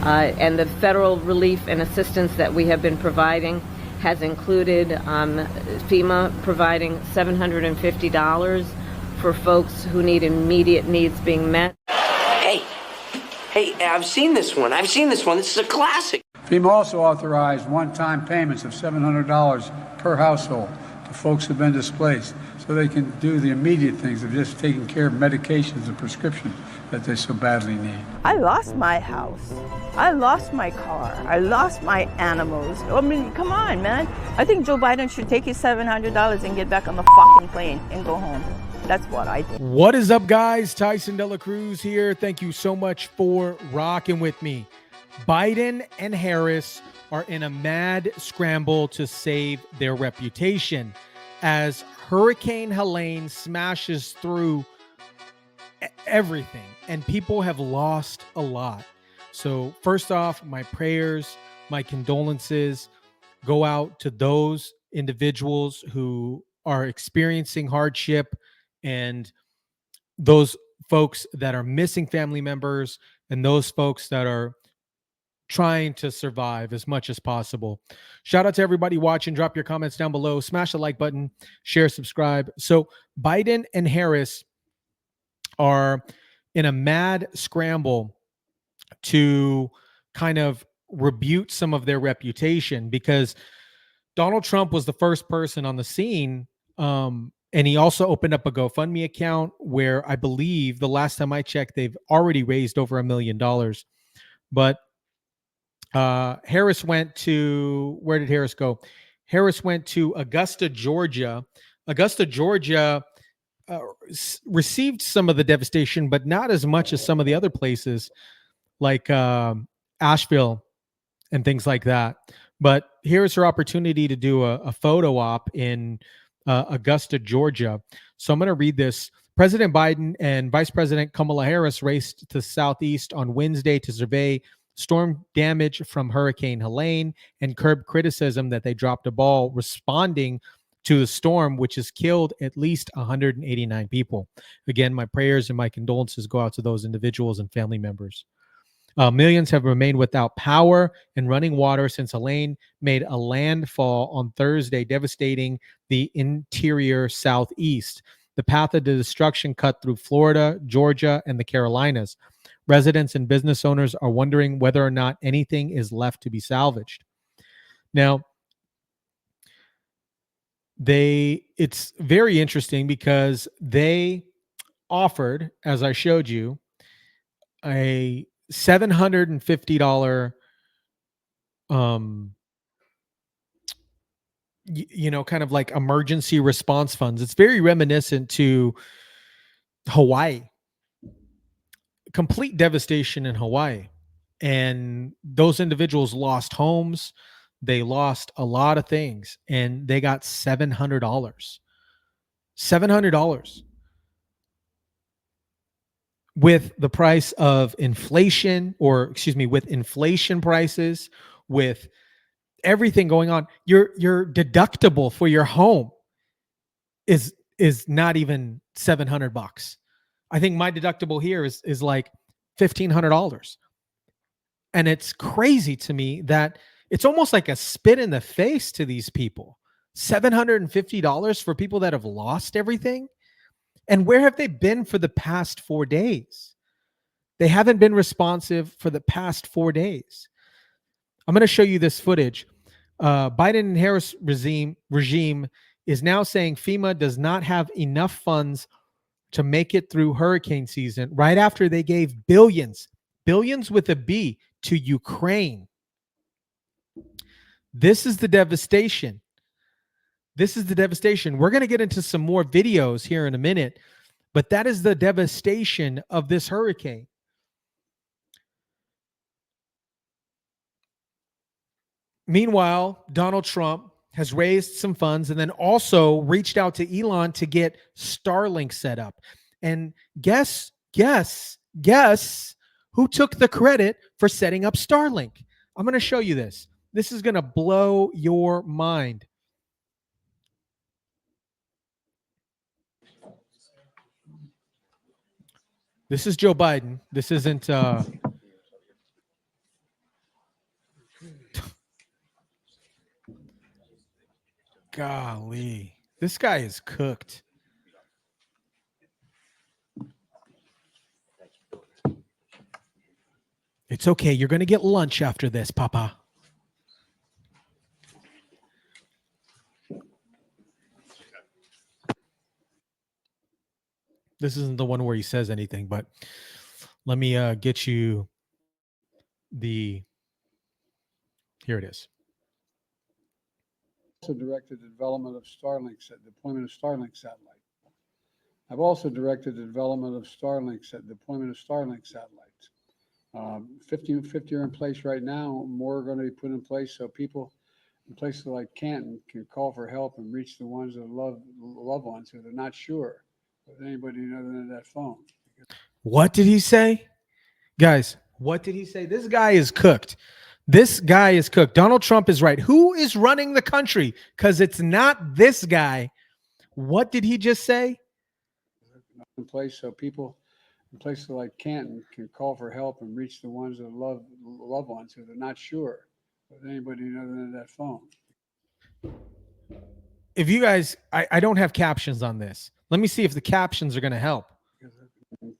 And the federal relief and assistance that we have been providing has included FEMA providing $750 for folks who need immediate needs being met. Hey, I've seen this one. This is a classic. FEMA also authorized one-time payments of $700 per household to folks who've been displaced, so they can do the immediate things of just taking care of medications and prescriptions that they so badly need. I lost my house. I lost my car. I lost my animals. I mean, come on, man. I think Joe Biden should take his $700 and get back on the fucking plane and go home. That's what I think. What is up, guys? Tyson Dela Cruz here. Thank you so much for rocking with me. Biden and Harris are in a mad scramble to save their reputation as Hurricane Helene smashes through everything and people have lost a lot. So first off, my prayers, my condolences go out to those individuals who are experiencing hardship and those folks that are missing family members and those folks that are trying to survive as much as possible. Shout out to everybody watching. Drop your comments down below. Smash the like button. Share, subscribe. So Biden and Harris are in a mad scramble to kind of rebuke some of their reputation because Donald Trump was the first person on the scene. And he also opened up a GoFundMe account where I believe the last time I checked, they've already raised over $1 million. But Harris went to, where did Harris go? Harris went to Augusta, Georgia. Augusta, Georgia received some of the devastation, but not as much as some of the other places like Asheville and things like that. But here's her opportunity to do a photo op in Augusta, Georgia. So I'm going to read this. President Biden and Vice President Kamala Harris raced to the Southeast on Wednesday to survey storm damage from Hurricane Helene and curb criticism that they dropped a ball responding to the storm, which has killed at least 189 people. Again, my prayers and my condolences go out to those individuals and family members. Millions have remained without power and running water since Helene made a landfall on Thursday, devastating the interior Southeast. The path of the destruction cut through Florida, Georgia, and the Carolinas. Residents and business owners are wondering whether or not anything is left to be salvaged. Now, it's very interesting because they offered, as I showed you, a $750 kind of like emergency response funds. It's very reminiscent to Hawaii. Complete devastation in Hawaii. And those individuals lost homes. They lost a lot of things. And they got $700. $700. With the price of inflation, with inflation prices, with everything going on, your deductible for your home is not even $700. I think my deductible here is like $1,500. And it's crazy to me that it's almost like a spit in the face to these people. $750 for people that have lost everything. And where have they been for the past 4 days? They haven't been responsive for the past 4 days. I'm going to show you this footage. Biden and Harris regime is now saying FEMA does not have enough funds to make it through hurricane season right after they gave billions with a B to Ukraine. This is the devastation. This is the devastation. We're going to get into some more videos here in a minute, but that is the devastation of this hurricane. Meanwhile, Donald Trump has raised some funds and then also reached out to Elon to get Starlink set up. And guess who took the credit for setting up Starlink? I'm going to show you this. This is going to blow your mind. This is Joe Biden. This isn't Golly, this guy is cooked. It's okay. You're going to get lunch after this, Papa. This isn't the one where he says anything, but let me get you the. Here it is. Also directed the development of Starlink, deployment of Starlink satellite. I've also directed the development of Starlink, deployment of Starlink satellites. 50 are in place right now. More are going to be put in place so people in places like Canton can call for help and reach the ones that love loved ones who they're not sure with anybody other than that phone. What did he say? Guys, what did he say? This guy is cooked. This guy is cooked. Donald Trump is right. Who is running the country? Because it's not this guy. What did he just say? In place so people in places like Canton can call for help and reach the ones that love loved ones who they're not sure with anybody other than that phone. If you guys, I don't have captions on this. Let me see if the captions are going to help.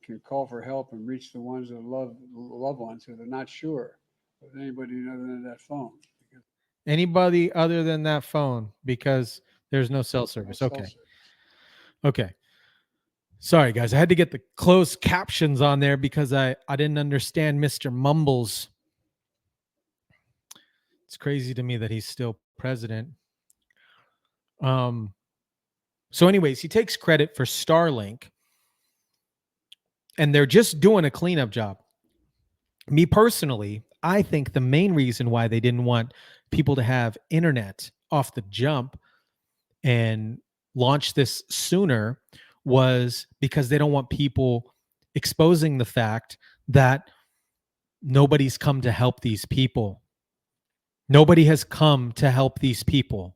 Can call for help and reach the ones that love loved ones who they're not sure with anybody other than that phone. Anybody other than that phone, because there's no cell service. Okay. Okay. Sorry, guys. I had to get the closed captions on there because I didn't understand Mr. Mumbles. It's crazy to me that he's still president. So anyways, he takes credit for Starlink, and they're just doing a cleanup job. Me personally, I think the main reason why they didn't want people to have internet off the jump and launch this sooner was because they don't want people exposing the fact that nobody's come to help these people. Nobody has come to help these people.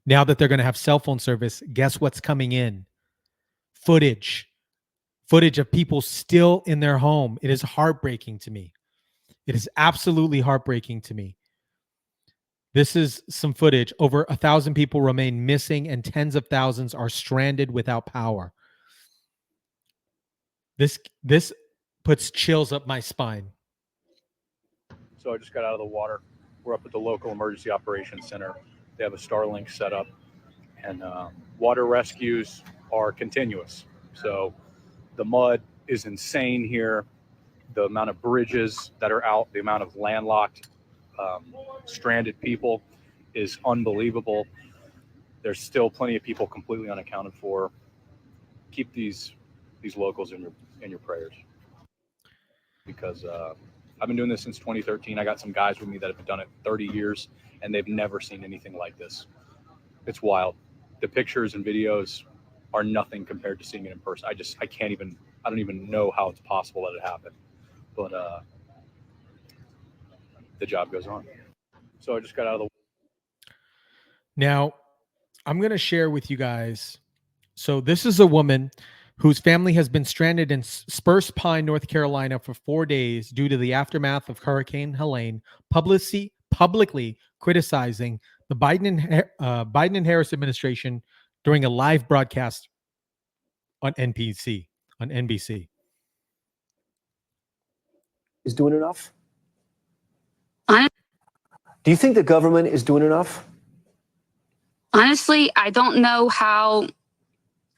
Now that they're going to have cell phone service, guess what's coming in? Footage of people still in their home. It is heartbreaking to me. It is absolutely heartbreaking to me. This is some footage. Over 1,000 people remain missing and tens of thousands are stranded without power. This puts chills up my spine. So I just got out of the water. We're up at the local emergency operations center. They have a Starlink set up, and water rescues are continuous. So the mud is insane here. The amount of bridges that are out, the amount of landlocked, stranded people is unbelievable. There's still plenty of people completely unaccounted for. Keep these locals in your prayers, because I've been doing this since 2013. I got some guys with me that have done it 30 years, and they've never seen anything like this. It's wild. The pictures and videos are nothing compared to seeing it in person. I don't even know how it's possible that it happened. But the job goes on. So I just got out of the. Now, I'm going to share with you guys. So this is a woman whose family has been stranded in Spruce Pine, North Carolina for 4 days due to the aftermath of Hurricane Helene, publicly criticizing the Biden and Harris administration during a live broadcast on NBC. Is doing enough? Hon- Do you think the government is doing enough? Honestly, I don't know how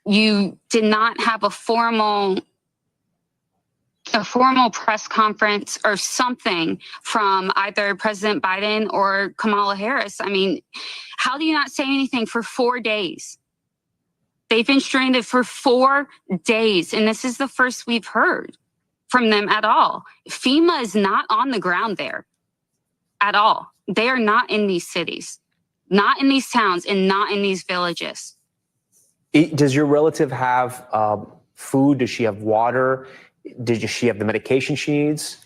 you did not have a formal press conference or something from either President Biden or Kamala Harris. I mean, how do you not say anything for 4 days? They've been stranded for 4 days, and this is the first we've heard from them at all. FEMA is not on the ground there at all. They are not in these cities, not in these towns, and not in these villages. Does your relative have food? Does she have water? Does she have the medication she needs?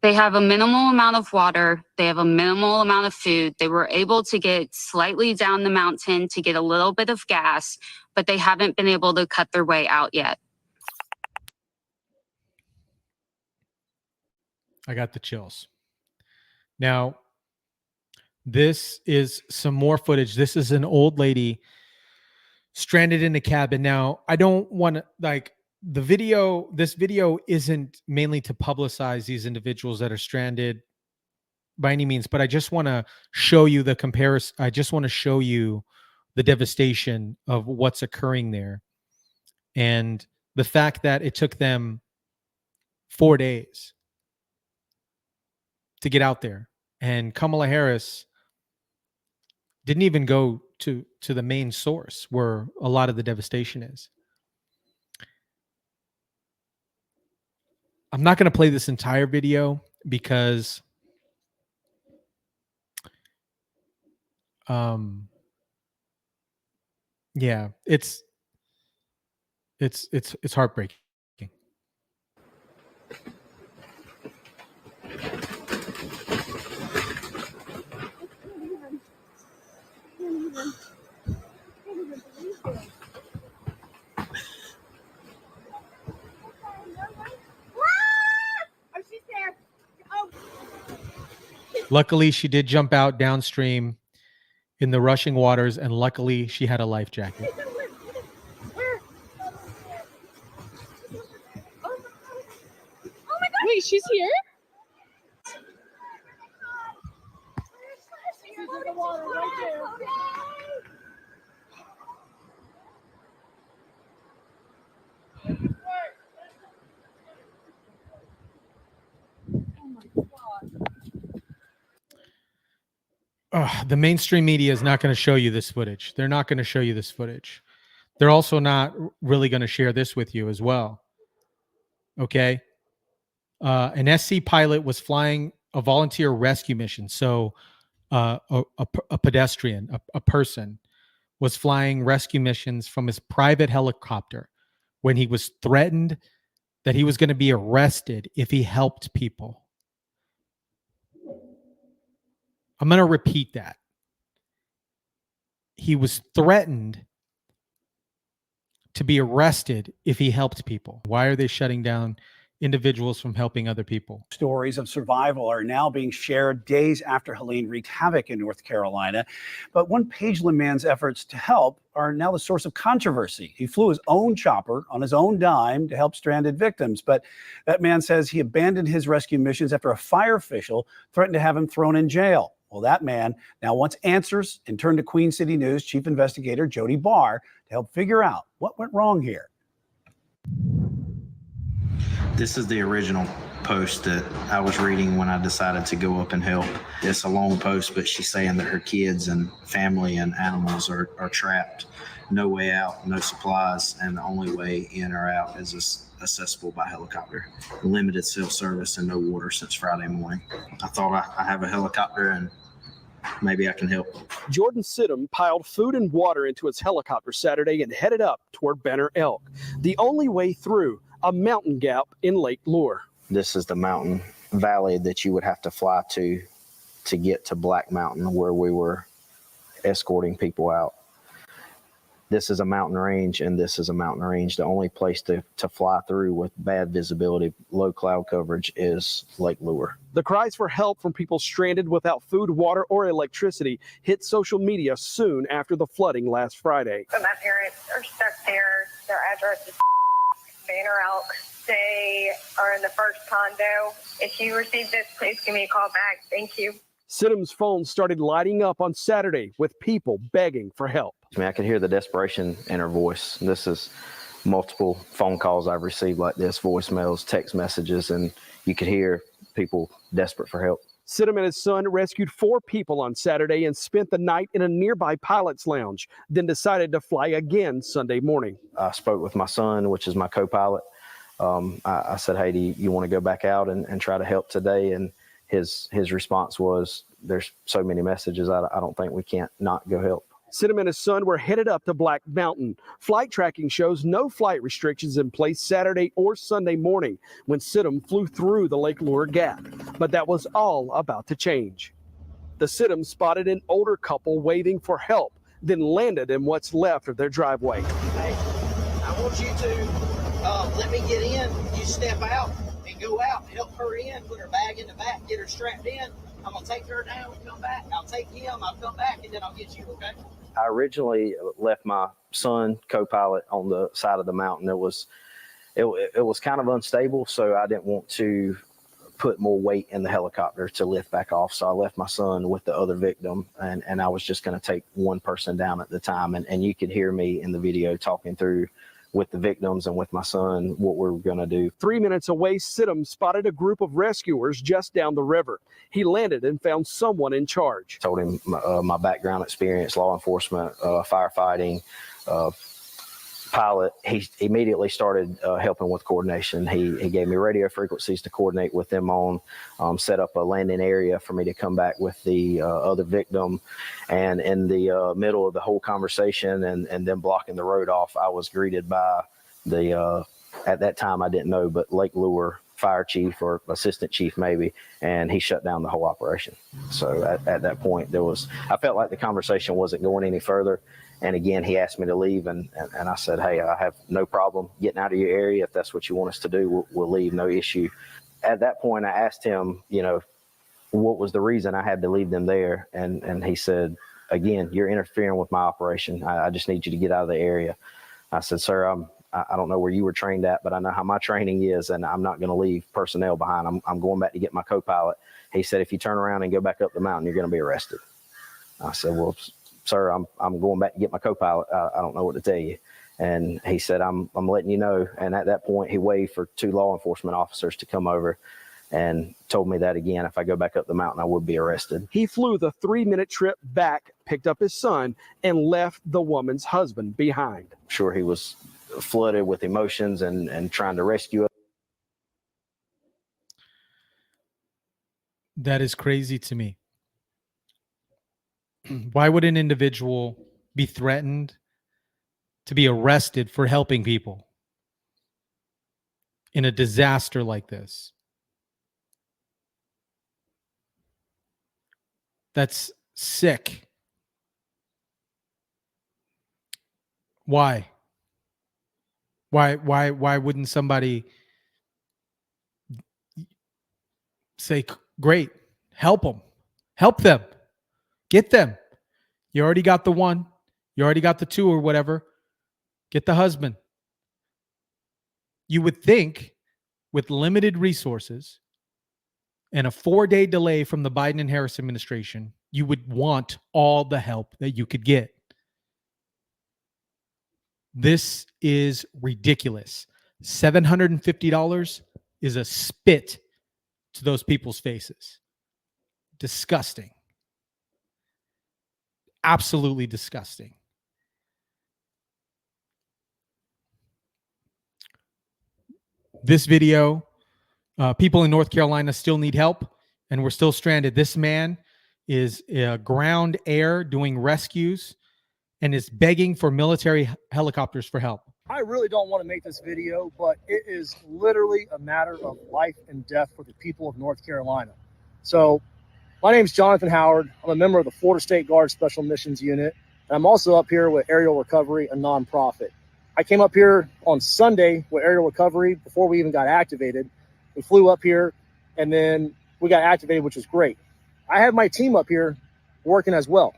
They have a minimal amount of water. They have a minimal amount of food. They were able to get slightly down the mountain to get a little bit of gas, but they haven't been able to cut their way out yet. I got the chills. Now, this is some more footage. This is an old lady stranded in a cabin. Now, I don't want to this video isn't mainly to publicize these individuals that are stranded by any means, but I just want to show you the comparison. I just want to show you the devastation of what's occurring there. And the fact that it took them 4 days to get out there. And Kamala Harris didn't even go to the main source where a lot of the devastation is. I'm not going to play this entire video because yeah, it's heartbreaking. Luckily, she did jump out downstream in the rushing waters, and luckily she had a life jacket. Wait, she's here? The mainstream media is not going to show you this footage. They're not going to show you this footage. They're also not really going to share this with you as well. Okay. An SC pilot was flying a volunteer rescue mission. So a pedestrian, a person, was flying rescue missions from his private helicopter when he was threatened that he was going to be arrested if he helped people. I'm going to repeat that. He was threatened to be arrested if he helped people. Why are they shutting down individuals from helping other people? Stories of survival are now being shared days after Helene wreaked havoc in North Carolina. But one Pageland man's efforts to help are now the source of controversy. He flew his own chopper on his own dime to help stranded victims. But that man says he abandoned his rescue missions after a fire official threatened to have him thrown in jail. Well, that man now wants answers and turned to Queen City News Chief Investigator Jody Barr to help figure out what went wrong here. This is the original post that I was reading when I decided to go up and help. It's a long post, but she's saying that her kids and family and animals are trapped. No way out, no supplies, and the only way in or out is accessible by helicopter. Limited cell service and no water since Friday morning. I thought I have a helicopter and maybe I can help. Jordan Sidham piled food and water into his helicopter Saturday and headed up toward Banner Elk, the only way through a mountain gap in Lake Lure. This is the mountain valley that you would have to fly to get to Black Mountain, where we were escorting people out. This is a mountain range, and this is a mountain range. The only place to fly through with bad visibility, low cloud coverage, is Lake Lure. The cries for help from people stranded without food, water, or electricity hit social media soon after the flooding last Friday. So my parents are stuck there. Their address is Banner Elk. They are in the first condo. If you receive this, please give me a call back. Thank you. Sidham's phone started lighting up on Saturday with people begging for help. I mean, I could hear the desperation in her voice. This is multiple phone calls I've received like this, voicemails, text messages, and you could hear people desperate for help. Sidham and his son rescued 4 people on Saturday and spent the night in a nearby pilot's lounge, then decided to fly again Sunday morning. I spoke with my son, which is my co-pilot. I said, hey, do you want to go back out and try to help today? And his response was, there's so many messages, I don't think we can't not go help. Sidham and his son were headed up to Black Mountain. Flight tracking shows no flight restrictions in place Saturday or Sunday morning when Sidham flew through the Lake Lure Gap. But that was all about to change. The Sidham spotted an older couple waving for help, then landed in what's left of their driveway. Hey, I want you to let me get in. You step out and go out, help her in, put her bag in the back, get her strapped in. I'm gonna take her down and come back. I'll take him, I'll come back, and then I'll get you, okay? I originally left my son co-pilot on the side of the mountain. It was kind of unstable, so I didn't want to put more weight in the helicopter to lift back off. So I left my son with the other victim, and I was just going to take one person down at the time. And you could hear me in the video talking through with the victims and with my son what we're going to do. 3 minutes away, Sidham spotted a group of rescuers just down the river. He landed and found someone in charge. Told him my background experience, law enforcement, firefighting, pilot. He immediately started helping with coordination. He gave me radio frequencies to coordinate with them on, set up a landing area for me to come back with the other victim. And in the middle of the whole conversation and them blocking the road off, I was greeted by the, at that time I didn't know, but Lake Lure fire chief or assistant chief maybe, and he shut down the whole operation. So at that point I felt like the conversation wasn't going any further. And again, he asked me to leave, and I said, hey, I have no problem getting out of your area. If that's what you want us to do, we'll leave, no issue. At that point, I asked him, what was the reason I had to leave them there? And he said, again, you're interfering with my operation. I just need you to get out of the area. I said, sir, I don't know where you were trained at, but I know how my training is, and I'm not going to leave personnel behind. I'm going back to get my co-pilot. He said, if you turn around and go back up the mountain, you're going to be arrested. I said, well, sir, I'm going back to get my co-pilot. I don't know what to tell you. And he said, I'm letting you know. And at that point, he waved for 2 law enforcement officers to come over and told me that again, if I go back up the mountain, I would be arrested. He flew the 3-minute trip back, picked up his son, and left the woman's husband behind. Sure, he was flooded with emotions and trying to rescue us. That is crazy to me. Why would an individual be threatened to be arrested for helping people in a disaster like this? That's sick. Why? Why wouldn't somebody say, great, help them, get them. You already got the one, you already got the 2 or whatever. Get the husband. You would think with limited resources and a 4-day delay from the Biden and Harris administration, you would want all the help that you could get. This is ridiculous. $750 is a spit to those people's faces. Disgusting. Absolutely disgusting. This video, people in North Carolina still need help, and we're still stranded. This man is ground air doing rescues and is begging for military helicopters for help. I really don't want to make this video, but it is literally a matter of life and death for the people of North Carolina. So my name is Jonathan Howard. I'm a member of the Florida State Guard Special Missions Unit, and I'm also up here with Aerial Recovery, a nonprofit. I came up here on Sunday with Aerial Recovery before we even got activated. We flew up here, and then we got activated, which was great. I have my team up here working as well.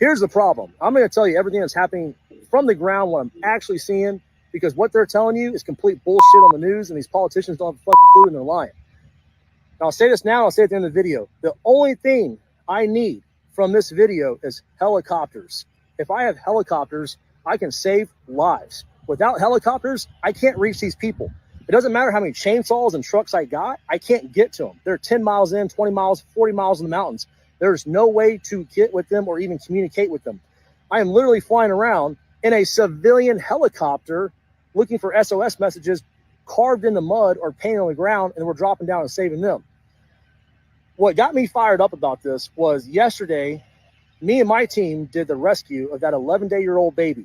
Here's the problem. I'm going to tell you everything that's happening from the ground, what I'm actually seeing, because what they're telling you is complete bullshit on the news, and these politicians don't have a fucking clue, and they're lying. Now, I'll say this now, I'll say it at the end of the video. The only thing I need from this video is helicopters. If I have helicopters, I can save lives. Without helicopters, I can't reach these people. It doesn't matter how many chainsaws and trucks I got, I can't get to them. They're 10 miles in, 20 miles, 40 miles in the mountains. There's no way to get with them or even communicate with them. I am literally flying around in a civilian helicopter looking for SOS messages carved in the mud or painted on the ground, and we're dropping down and saving them. What got me fired up about this was yesterday, me and my team did the rescue of that 11-day-old baby.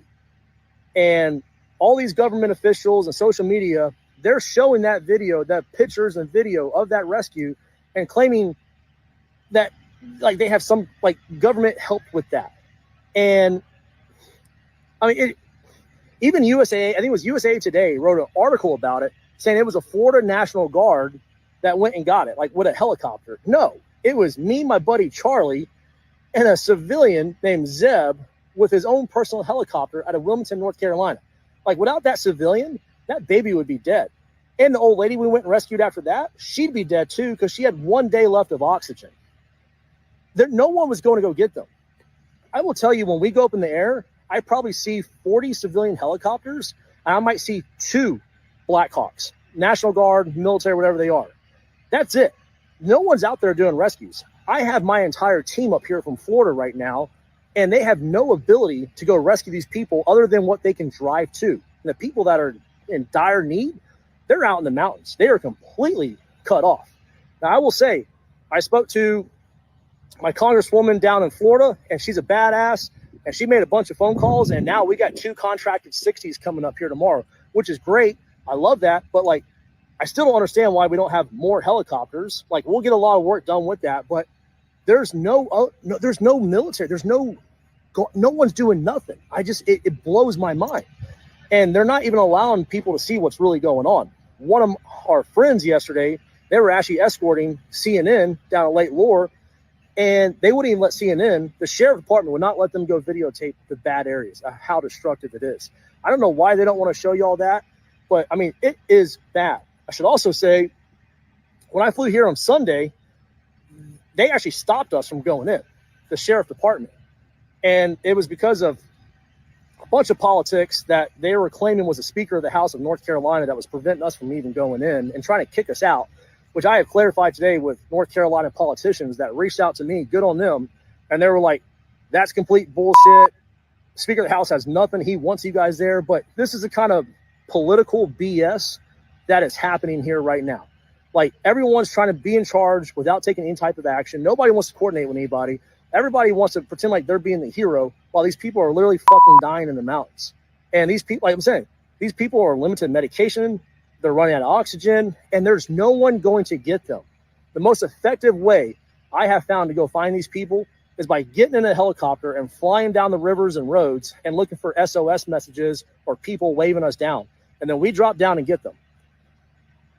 And all these government officials and social media, they're showing that video, that pictures and video of that rescue, and claiming that like they have some like government help with that. And I mean, even USA, I think it was USA Today, wrote an article about it saying it was a Florida National Guard that went and got it, like with a helicopter. No, It was me, my buddy Charlie, and a civilian named Zeb with his own personal helicopter out of Wilmington, North Carolina. Like, without that civilian, that baby would be dead. And the old lady we went and rescued after that, she'd be dead too, because she had 1 day left of oxygen. No one was going to go get them. I will tell you, when we go up in the air, I probably see 40 civilian helicopters, and I might see 2 Blackhawks, National Guard, military, whatever they are. That's it. No one's out there doing rescues. I have my entire team up here from Florida right now, and they have no ability to go rescue these people other than what they can drive to. And the people that are in dire need, they're out in the mountains. They are completely cut off. Now, I will say, I spoke to my congresswoman down in Florida, and she's a badass, and she made a bunch of phone calls, and now we got 2 contracted 60s coming up here tomorrow, which is great. I love that, but like, I still don't understand why we don't have more helicopters. Like, we'll get a lot of work done with that, but there's no military. There's no one's doing nothing. It blows my mind. And they're not even allowing people to see what's really going on. One of our friends yesterday, they were actually escorting CNN down at Lake Lure, and they wouldn't even let CNN, the sheriff department would not let them go videotape the bad areas, how destructive it is. I don't know why they don't want to show you all that, but I mean, it is bad. I should also say, when I flew here on Sunday, they actually stopped us from going in, the sheriff department. And it was because of a bunch of politics that they were claiming was the Speaker of the House of North Carolina that was preventing us from even going in and trying to kick us out, which I have clarified today with North Carolina politicians that reached out to me, good on them. And they were like, that's complete bullshit. Speaker of the House has nothing. He wants you guys there. But this is the kind of political BS that is happening here right now. Like, everyone's trying to be in charge without taking any type of action. Nobody wants to coordinate with anybody. Everybody wants to pretend like they're being the hero while these people are literally fucking dying in the mountains. And these people, like I'm saying, these people are limited medication. They're running out of oxygen, and there's no one going to get them. The most effective way I have found to go find these people is by getting in a helicopter and flying down the rivers and roads and looking for SOS messages or people waving us down. And then we drop down and get them.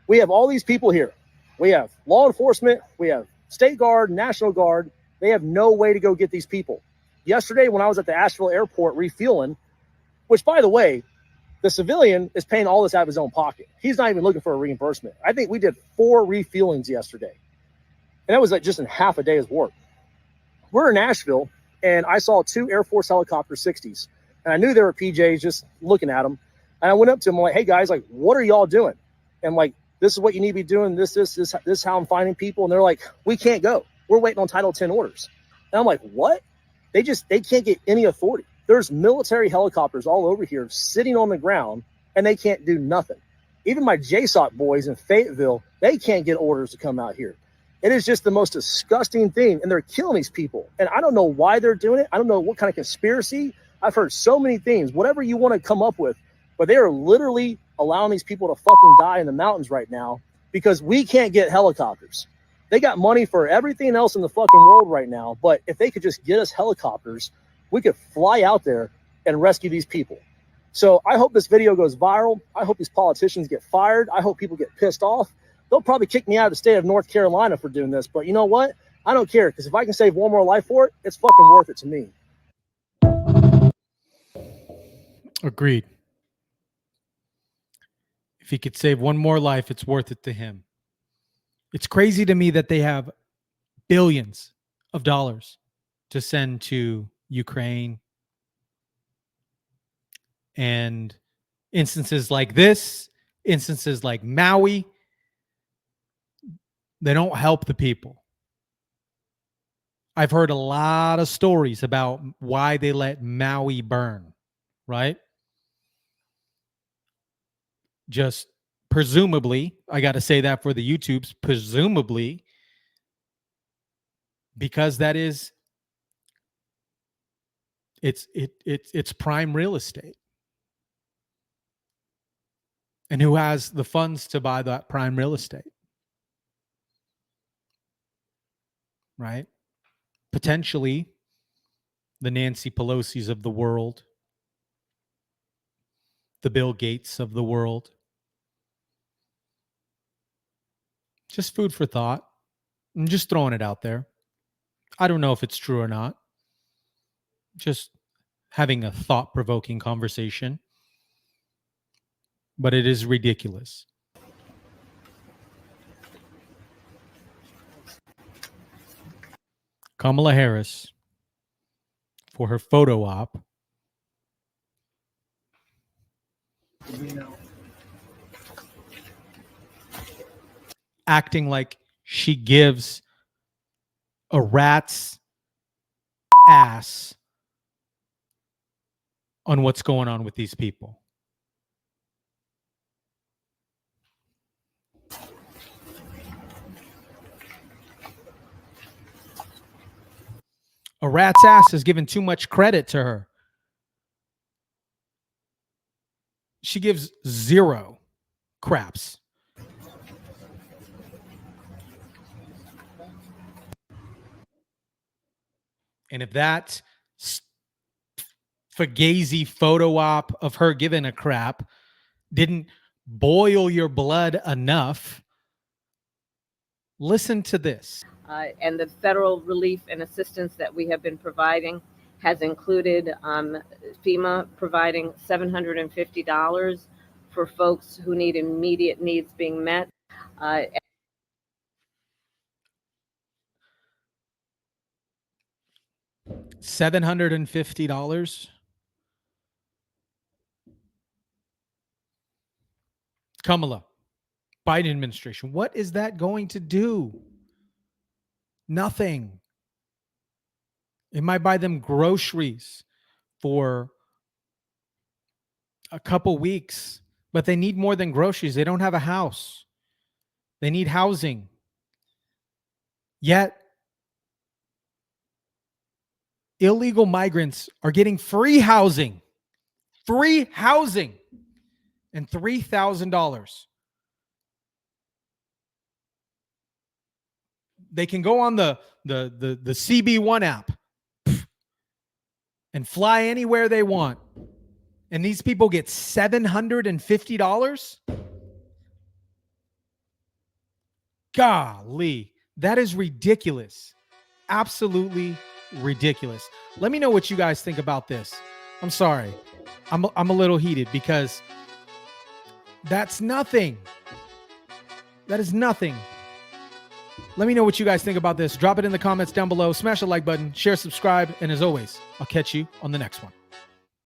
We have all these people here. We have law enforcement. We have State Guard, National Guard. They have no way to go get these people. Yesterday, when I was at the Asheville airport refueling, which, by the way, the civilian is paying all this out of his own pocket. He's not even looking for a reimbursement. I think we did 4 refuelings yesterday. And that was like just in half a day's work. We're in Asheville, and I saw 2 Air Force helicopter 60s. And I knew they were PJs, just looking at them. And I went up to them, I'm like, hey, guys, like, what are y'all doing? And like, this is what you need to be doing. This is how I'm finding people. And they're like, we can't go. We're waiting on Title 10 orders. And I'm like, what? They can't get any authority. There's military helicopters all over here sitting on the ground, and they can't do nothing. Even my JSOC boys in Fayetteville, they can't get orders to come out here. It is just the most disgusting thing, and they're killing these people. And I don't know why they're doing it. I don't know what kind of conspiracy. I've heard so many things, whatever you want to come up with, but they are literally allowing these people to fucking die in the mountains right now because we can't get helicopters. They got money for everything else in the fucking world right now, but if they could just get us helicopters, we could fly out there and rescue these people. So I hope this video goes viral. I hope these politicians get fired. I hope people get pissed off. They'll probably kick me out of the state of North Carolina for doing this, but you know what? I don't care, because if I can save one more life for it, it's fucking worth it to me. Agreed. If he could save one more life, it's worth it to him. It's crazy to me that they have billions of dollars to send to Ukraine. And instances like this, instances like Maui, they don't help the people. I've heard a lot of stories about why they let Maui burn, right? Just presumably, I got to say that for the YouTubes, presumably, because that is, it's prime real estate. And who has the funds to buy that prime real estate? Right? Potentially the Nancy Pelosi's of the world, the Bill Gates of the world. Just food for thought. I'm just throwing it out there. I don't know if it's true or not. Just having a thought-provoking conversation. But it is ridiculous. Kamala Harris, for her photo op, acting like she gives a rat's ass on what's going on with these people. A rat's ass has given too much credit to her. She gives zero craps. And if that fugazi photo op of her giving a crap didn't boil your blood enough, listen to this. And the federal relief and assistance that we have been providing has included FEMA providing $750 for folks who need immediate needs being met. $750. Kamala, Biden administration, what is that going to do? Nothing. It might buy them groceries for a couple weeks, but they need more than groceries. They don't have a house. They need housing. Yet, illegal migrants are getting free housing, and $3,000. They can go on the CB1 app and fly anywhere they want. And these people get $750? Golly, that is ridiculous. Absolutely ridiculous. Let me know what you guys think about this. I'm sorry. I'm a little heated because that's nothing. That is nothing. Let me know what you guys think about this. Drop it in the comments down below. Smash the like button, share, subscribe, and as always, I'll catch you on the next one.